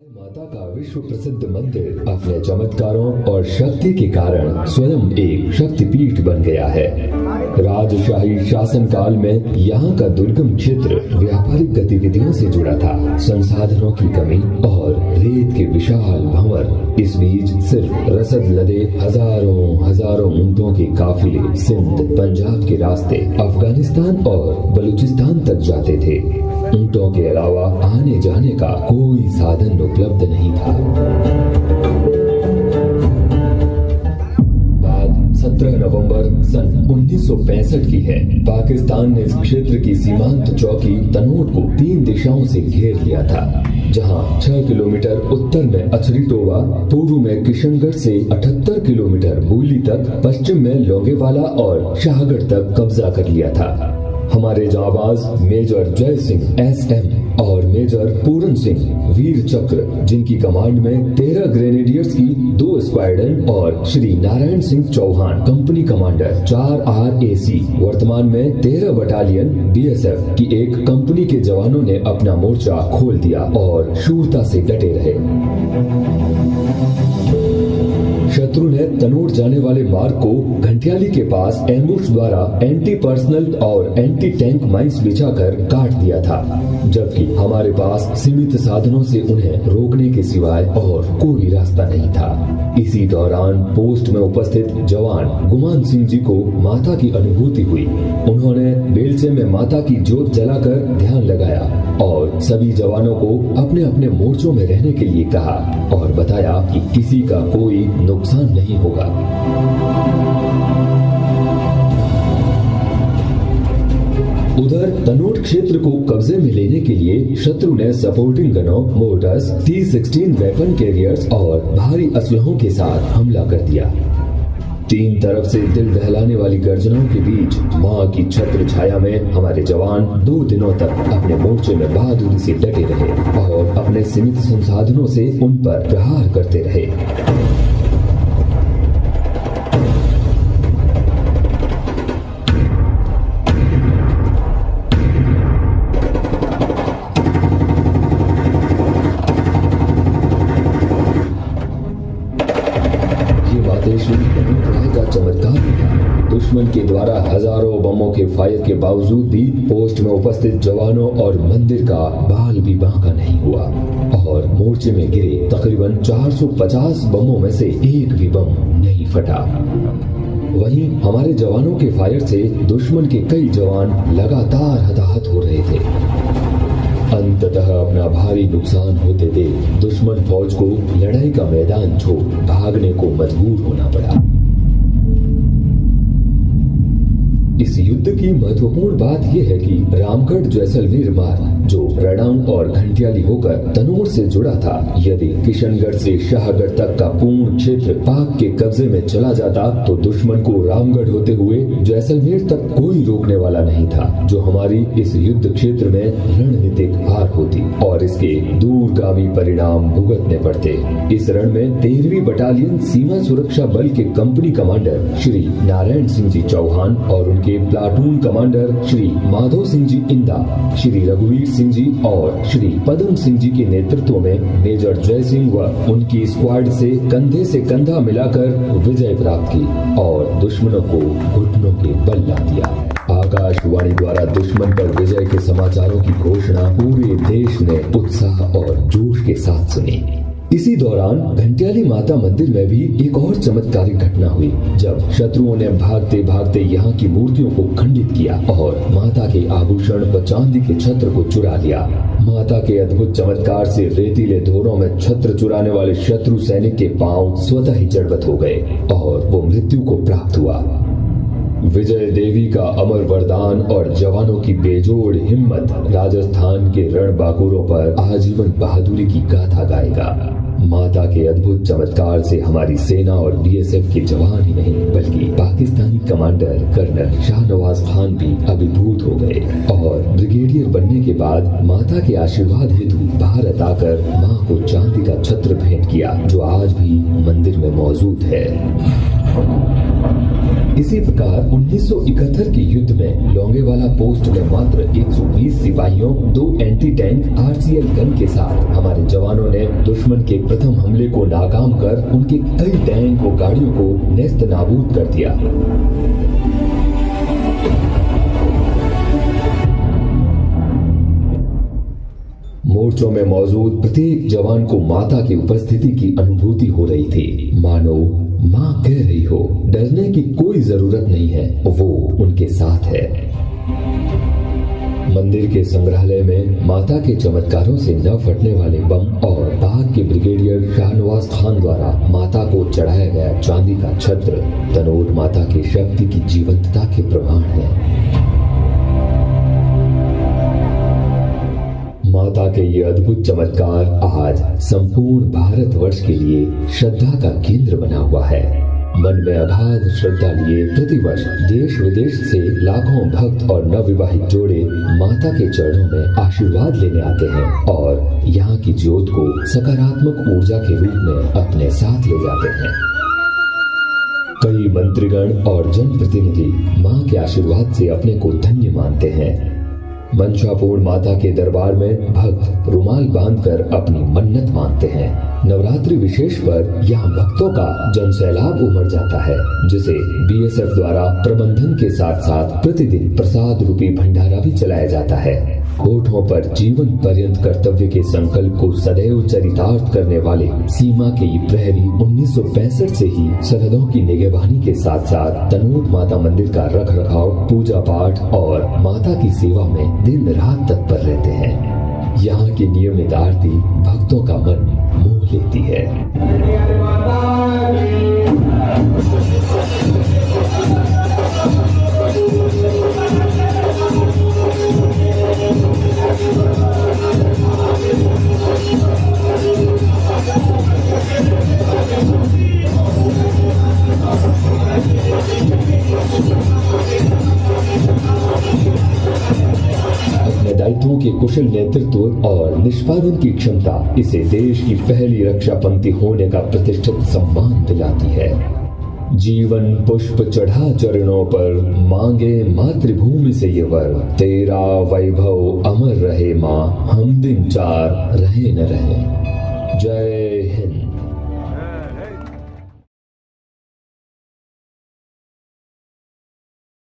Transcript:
माता का विश्व प्रसिद्ध मंदिर अपने चमत्कारों और शक्ति के कारण स्वयं एक शक्तिपीठ बन गया है। राजशाही शासन काल में यहाँ का दुर्गम क्षेत्र व्यापारिक गतिविधियों से जुड़ा था। संसाधनों की कमी और रेत के विशाल भंवर, इस बीच सिर्फ रसद लदे हजारों ऊंटों के काफिले सिंध, पंजाब के रास्ते अफगानिस्तान और बलूचिस्तान तक जाते थे। ऊंटों के अलावा आने जाने का कोई साधन उपलब्ध नहीं था। बात 17 नवंबर सन 1965 की है। पाकिस्तान ने इस क्षेत्र की सीमांत चौकी तनोट को 3 दिशाओं से घेर लिया था, जहां 6 किलोमीटर उत्तर में अछरी टोबा, पूर्व में किशनगढ़ से 78 किलोमीटर बूली तक, पश्चिम में लोंगेवाला और शाहगढ़ तक कब्जा कर लिया था। हमारे जाबाज मेजर जय सिंह SM और मेजर पूरन सिंह वीर चक्र, जिनकी कमांड में 13 ग्रेनेडियर्स की 2 स्क्वाड्रन और Shri Narayan Singh Chauhan company commander 4 RAC, वर्तमान में 13 बटालियन BSF की एक कंपनी के जवानों ने अपना मोर्चा खोल दिया और शूरता से डटे रहे। शत्रु ने तनोट जाने वाले मार्ग को घंटियाली के पास एम्बुश द्वारा एंटी पर्सनल और एंटी टैंक माइंस बिछाकर काट दिया था, जबकि हमारे पास सीमित साधनों से उन्हें रोकने के सिवाय और कोई रास्ता नहीं था। इसी दौरान पोस्ट में उपस्थित जवान गुमान सिंह जी को माता की अनुभूति हुई। उन्होंने बेलचे में माता की जोत जलाकर ध्यान लगाया और सभी जवानों को अपने अपने मोर्चों में रहने के लिए कहा और बताया कि किसी का कोई नुकसान नहीं होगा। उधर तनोट क्षेत्र को कब्जे में लेने के लिए शत्रु ने supporting गनों, motors, T-16 weapon carriers और भारी असलहों के साथ हमला कर दिया। 3 तरफ से दिल दहलाने वाली गर्जनाओं के बीच मां की छत्र छाया में हमारे जवान 2 दिनों तक अपने मोर्चे में बहादुरी से डटे रहे और अपने सीमित संसाधनों से उन पर प्रहार करते रहे। चमत्कार था। दुश्मन के द्वारा हजारों बमों के फायर के बावजूद भी पोस्ट में उपस्थित जवानों और मंदिर का बाल भी बांका नहीं हुआ और मोर्चे में गिरे तकरीबन 450 बमों में से एक भी बम नहीं फटा। वहीं हमारे जवानों के फायर से दुश्मन के कई जवान लगातार हताहत हो रहे थे। अंततः अपना भारी नुकसान होते देख दुश्मन फौज को लड़ाई का मैदान छोड़ भागने को मजबूर होना पड़ा। इस युद्ध की महत्वपूर्ण बात यह है कि रामगढ़ जैसलमेर मार्ग, जो रडांग और घंटियाली होकर तनोट से जुड़ा था, यदि किशनगढ़ से शाहगढ़ तक का पूर्ण क्षेत्र पाक के कब्जे में चला जाता तो दुश्मन को रामगढ़ होते हुए जैसलमेर तक कोई रोकने वाला नहीं था, जो हमारी इस युद्ध क्षेत्र में रणनीतिक हार होती और इसके दूरगामी परिणाम भुगतने पड़ते। इस रण में 13वीं बटालियन सीमा सुरक्षा बल के कंपनी कमांडर श्री नारायण सिंह जी चौहान और उनके प्लाटून कमांडर श्री माधव सिंह जी इंदा, श्री रघुवीर सिंह जी और श्री पदम सिंह जी के नेतृत्व में मेजर जय सिंह व उनकी स्क्वाड से कंधा मिलाकर विजय प्राप्त की और दुश्मनों को घुटनों के बल ला दिया। आकाशवाणी द्वारा दुश्मन पर विजय के समाचारों की घोषणा पूरे देश ने उत्साह और जोश के साथ सुनी। इसी दौरान घंटियाली माता मंदिर में भी एक और चमत्कारिक घटना हुई, जब शत्रुओं ने भागते भागते यहाँ की मूर्तियों को खंडित किया और माता के आभूषण व चांदी के छत्र को चुरा लिया। माता के अद्भुत चमत्कार से रेतीले धोरों में छत्र चुराने वाले शत्रु सैनिक के पांव स्वतः ही जड़बत हो गए और वो मृत्यु को प्राप्त हुआ। विजय देवी का अमर वरदान और जवानों की बेजोड़ हिम्मत राजस्थान के रण बाकुरों पर आजीवन बहादुरी की गाथा गाएगा। माता के अद्भुत चमत्कार से हमारी सेना और बीएसएफ के जवान ही नहीं बल्कि पाकिस्तानी कमांडर कर्नल शाहनवाज खान भी अभिभूत हो गए और ब्रिगेडियर बनने के बाद माता के आशीर्वाद हेतु भारत आकर मां को चांदी का छत्र भेंट किया, जो आज भी मंदिर में मौजूद है। इसी प्रकार 1971 के युद्ध में लोंगेवाला पोस्ट में मात्र 120 सिपाहियों, 2 एंटी टैंक आरसीएल गन के साथ हमारे जवानों ने दुश्मन के प्रथम हमले को नाकाम कर उनके कई टैंक और गाड़ियों को नेस्त नाबूद कर दिया। मोर्चों में मौजूद प्रत्येक जवान को माता की उपस्थिति की अनुभूति हो रही थी, मानो माँ कह रही हो डरने की कोई जरूरत नहीं है, वो उनके साथ है। मंदिर के संग्रहालय में माता के चमत्कारों से न फटने वाले बम और पाक के ब्रिगेडियर शाहनवाज खान द्वारा माता को चढ़ाया गया चांदी का छत्र तनोट माता की शक्ति की जीवंतता के प्रमाण है। माता के ये अद्भुत चमत्कार आज संपूर्ण भारतवर्ष के लिए श्रद्धा का केंद्र बना हुआ है। मन में अगाध श्रद्धा लिए प्रतिवर्ष देश विदेश से लाखों भक्त और नवविवाहित जोड़े माता के चरणों में आशीर्वाद लेने आते हैं और यहाँ की ज्योत को सकारात्मक ऊर्जा के रूप में अपने साथ ले जाते हैं। कई मंत्रीगण और जनप्रतिनिधि माँ के आशीर्वाद से अपने को धन्य मानते हैं। मंशापूर्ण माता के दरबार में भक्त रुमाल बांधकर अपनी मन्नत मांगते हैं। नवरात्रि विशेष पर यहाँ भक्तों का जनसैलाब उमड़ जाता है, जिसे बीएसएफ द्वारा प्रबंधन के साथ साथ प्रतिदिन प्रसाद रूपी भंडारा भी चलाया जाता है। होठों पर जीवन पर्यंत कर्तव्य के संकल्प को सदैव चरितार्थ करने वाले सीमा के ये प्रहरी 1965 से ही सरहदों की निगहबानी के साथ साथ तनोट माता मंदिर का रख रखाव, पूजा पाठ और माता की सेवा में दिन रात तत्पर रहते हैं। यहाँ की नियमित आरती भक्तों का मन मोह लेती है। अपने दायित्वों के कुशल नेतृत्व और निष्पादन की क्षमता इसे देश की पहली रक्षा पंक्ति होने का प्रतिष्ठित सम्मान दिलाती है। जीवन पुष्प चढ़ा चरणों पर, मांगे मातृभूमि से ये वर, तेरा वैभव अमर रहे माँ, हम दिन चार रहे न रहे। जय हिंद।